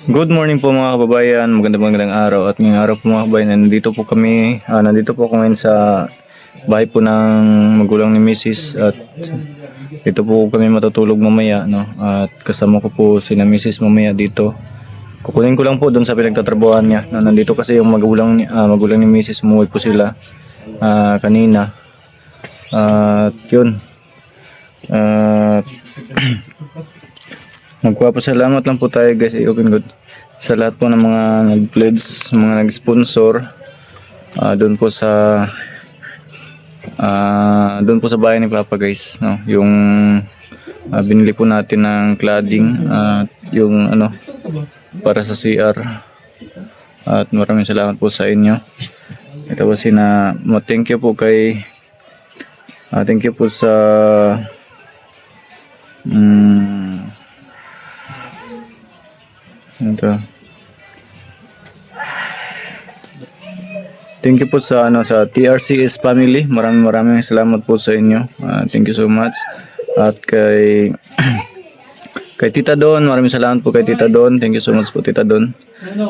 Good morning po mga kababayan, magandang araw at ngayong araw po mga kababayan, nandito po ako ngayon sa bahay po ng magulang ni Mrs. at dito po kami matutulog mamaya, no? At kasama ko po si na Mrs. mamaya dito. Kukunin ko lang po doon sa pinagtatrabuhan niya. Nandito kasi yung magulang ni Mrs. Umuwi po sila kanina. At yun. At magpapasalamat lang po tayo guys, i-open good sa lahat po ng mga nag-pledge, mga nag-sponsor doon po sa bahay ni Papa guys, no? Yung binili po natin ng cladding at yung para sa CR. At maraming salamat po sa inyo. Ito po thank you po kay thank you po sa ito. Thank you po sa sa TRCS family. Maraming salamat po sa inyo. Thank you so much. At kay kay Tita Don, maraming salamat po kay Tita Don. Thank you so much po Tita Don.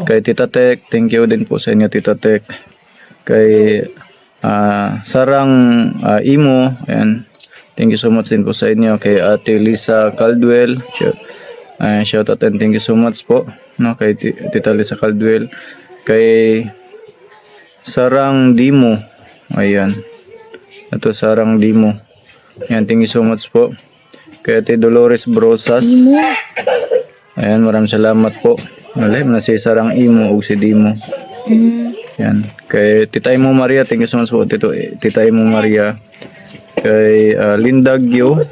Kay Tita Tek, thank you din po sa inyo Tita Tek. Kay Sarang Imo, ayan. Thank you so much din po sa inyo. Kay Ate Lisa Caldwell. Shout out and thank you so much po, no, kay Tita Lisa Caldwell, kay Sarang Dimo, ayan, ito Sarang Dimo, ayan, thank you so much po, kay Ate Dolores Brosas, ayan, maraming salamat po, si Sarang Imo o si Dimo, ayan, kay Tita Imo Maria, thank you so much po Tita Imo Maria, kay Linda Gyo.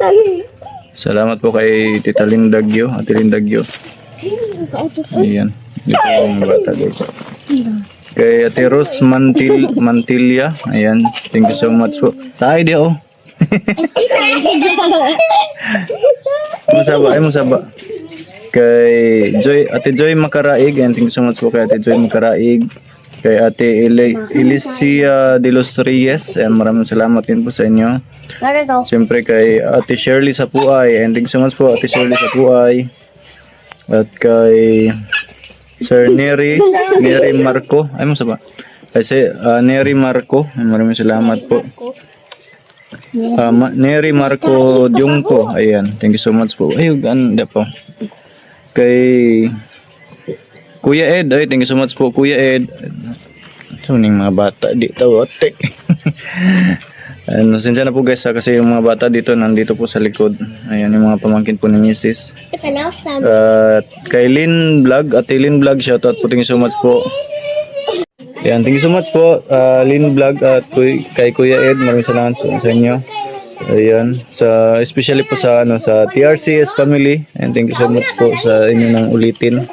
Salamat po kay Tita Lindagyo, Ate Lindagyo. Ayan, dito yung bata guys. Kay Ate Rose Mantilla, ayan, thank you so much po. Tayo di oh. Musaba. Kay Ate Joy Makaraig, ayan, thank you so much po kay Ate Joy Makaraig. Kay Ate Elicia de los Reyes, ayan, maraming salamat din po sa inyo. Siyempre kay Ate Shirley Sapuay, and thank you so much po Ate Shirley Sapuay. At kay Sir Neri Marco, ay mo saba. Kasi Neri Marco, maraming salamat po. Neri Marco Diongko, ayan, thank you so much po. Ay, ganda po. Kay Kuya Ed, ay, thank you so much po Kuya Ed. Suning mga bata di tawatek. Sinsya na po guys kasi yung mga bata dito nandito po sa likod. Ayan yung mga pamangkin po ni Mrs. Kay Lynn Vlog, Ate Lynn Vlog, shoutout po, thank you so much po. Ayan, thank you so much po Lynn Vlog at kay Kuya Ed, maraming salamat po sa inyo. Ayan, especially po sa sa TRCS family, and thank you so much po sa inyo nang ulitin.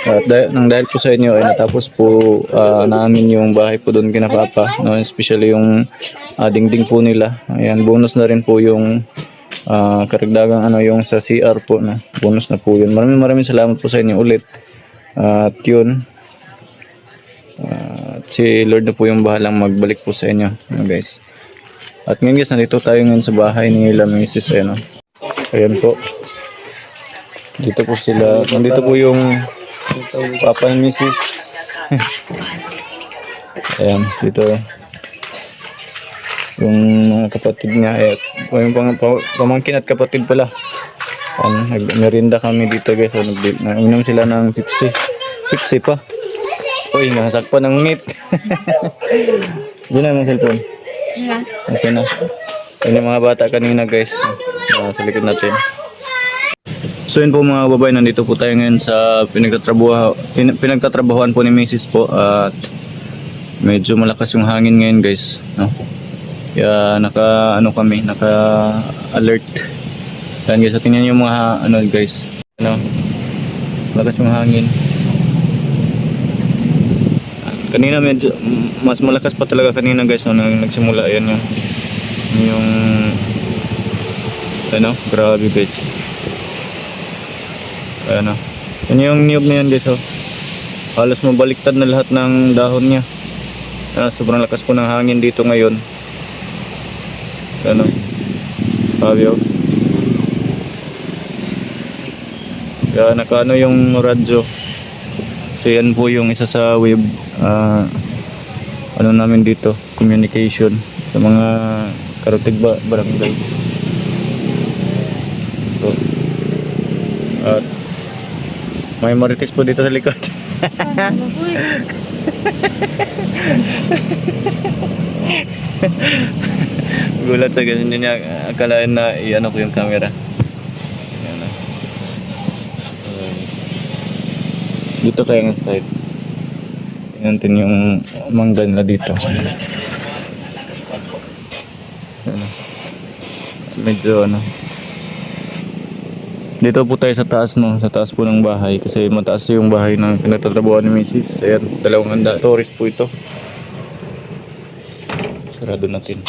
At dahil po sa inyo ay natapos po namin yung bahay po doon kina Papa, no? Especially yung dingding po nila. Ayan, bonus na rin po yung karagdagang yung sa CR po, no? Bonus na po yun. Maraming salamat po sa inyo ulit. At yun, si Lord na po yung bahalang magbalik po sa inyo, no, guys. At ngayon guys, nandito tayo ngayon sa bahay ni Mrs. Ayan po. Dito po sila. Nandito po yung Papa and Mrs. Ayan, dito yung mga kapatid niya, yung pamangkin at kapatid pala. Nagmerinda kami dito guys. Nainom sila ng Pepsi pa. Uy, nasakpan ng ngit. Diyan na yung cellphone. Okay na. Yung mga bata kanina guys, sa likod natin. So yun po mga babae, nandito po tayo ngayon sa pinagtatrabahuan po ni Mrs. po, at medyo malakas yung hangin ngayon guys, no? Kaya naka-alert. Yan guys, tingnan yung mga guys, malakas yung hangin. Kanina medyo mas malakas pa talaga kanina guys, nung nagsimula. Ayan yung grabe guys. Ayan yan yung niyog na yan guys, halos mabaliktad na lahat ng dahon niya. Sobrang lakas po ng hangin dito ngayon. Sabi Kaya nakaano yung radyo. So yan po yung isa sa web ano namin dito, communication sa mga Karatig barangay. So, at may marites po dito sa likod. Gulat sa ganyan, hindi niya akalain na i-ano ko yung camera. Ayan na. Dito kaya ng side. Tingnan natin yung mangga nila dito. Ayan. Medyo ano. Dito po tayo sa taas, no, sa taas po ng bahay kasi mataas yung bahay ng pinagtatrabuhan ni Mrs. Ayan, dalawang handa. Tourist po ito. Sarado natin.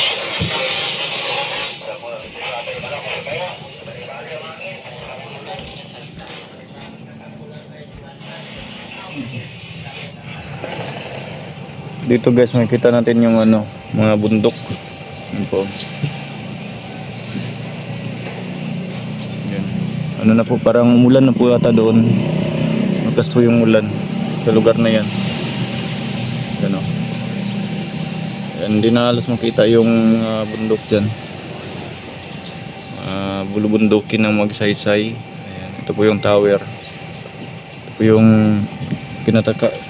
Dito guys, makikita natin yung ano, mga bundok. Yan po. Yan. Ano na po, parang umulan na po yata doon. Makas po yung ulan sa lugar na yan. Yan o. Yan, hindi na halos makita yung bundok dyan. Bulubundukin ng magsaysay. Ayan, ito po yung tower. Ito po yung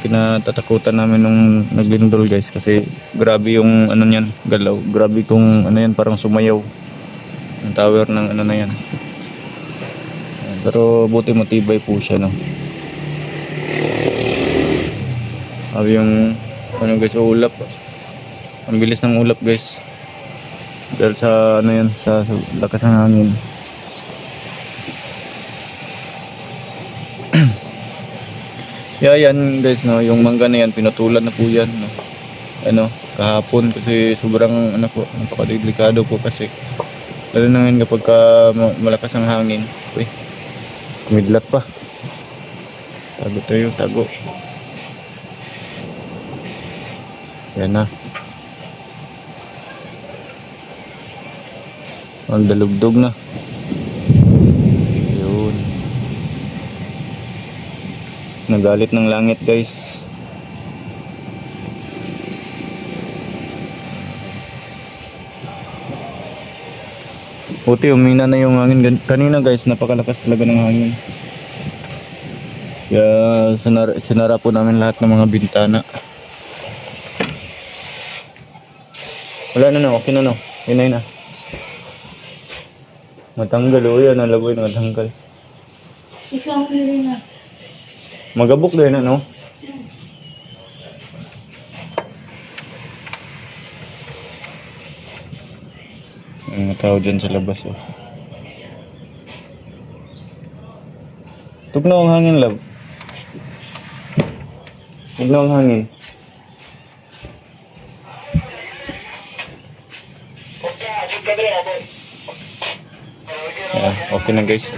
kinatatakutan namin nung naglindol guys, kasi grabe yung ano niyan, galaw. Grabe kung ano yan, parang sumayaw yung tower ng ano na yan. Pero buti matibay po siya, no. Sabi yung ano guys, ulap. Ang bilis ng ulap guys. Dahil sa ano yan, sa lakas ng hangin. Yeah, yan guys, no, yung mangga na yan pinutulan na po yan, no. Ano, kahapon kasi sobrang ano po, napakadelikado po kasi lalo na ngayon kapag malakas ang hangin. Uy, kumidlat pa. Tago tayo, tago. Yan na. Ang dalugdog na. Yun. Nagalit ng langit guys. Buti umina na yung hangin. Kanina guys, napakalakas talaga ng hangin. Kaya sinara po namin lahat ng mga bintana. Wala na na, okay na no. Hinay na. Matanggal o yan, nalagoy na matanggal. Isang nili na. Magabok din ano? Ang mga tao dyan sa labas oh. Tugnaw ang hangin, love. Tugnaw ang hangin. Okay na guys.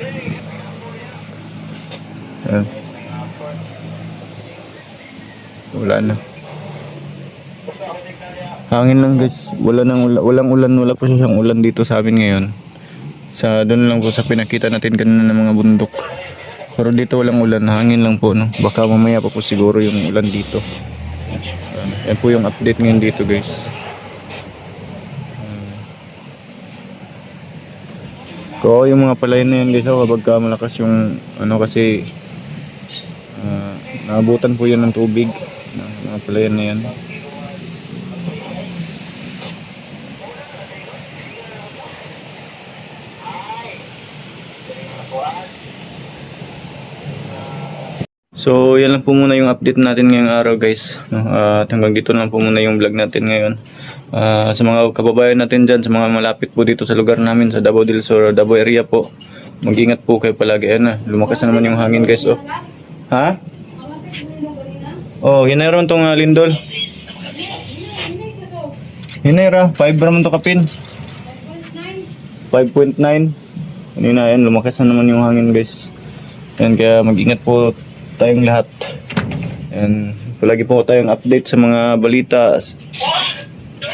Wala na. Hangin lang guys. Walang ulan, wala po siyang ulan dito sa amin ngayon. Sa doon lang po sa pinakita natin kanina ng mga bundok. Pero dito walang ulan, hangin lang po, no. Baka mamaya pa po siguro yung ulan dito. Yan po yung update ngayon dito guys. So yung mga palayan na yan guys, kapag malakas yung ano kasi naabutan po yan ng tubig, mga palayan na yan. So yan lang po muna yung update natin ngayong araw guys, no? At hanggang dito lang po muna yung vlog natin ngayon. Sa mga kababayan natin dyan, sa mga malapit po dito sa lugar namin sa Davao del Sur, Davao area po, mag-ingat po kayo palagi. Ayan na, lumakas na naman yung hangin guys oh. Ha? Oh, hinayron tong lindol. Hinayra, 5 naman to kapin. 5.9. Kanina yan, lumakas na naman yung hangin guys. Ayan, kaya mag-ingat po tayong lahat. And palagi po tayong update sa mga balita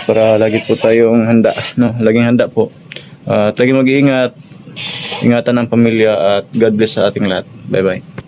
para lagi po tayong handa, no? Laging handa po. At lagi mag-iingat. Ingatan ng pamilya at God bless sa ating lahat. Bye bye.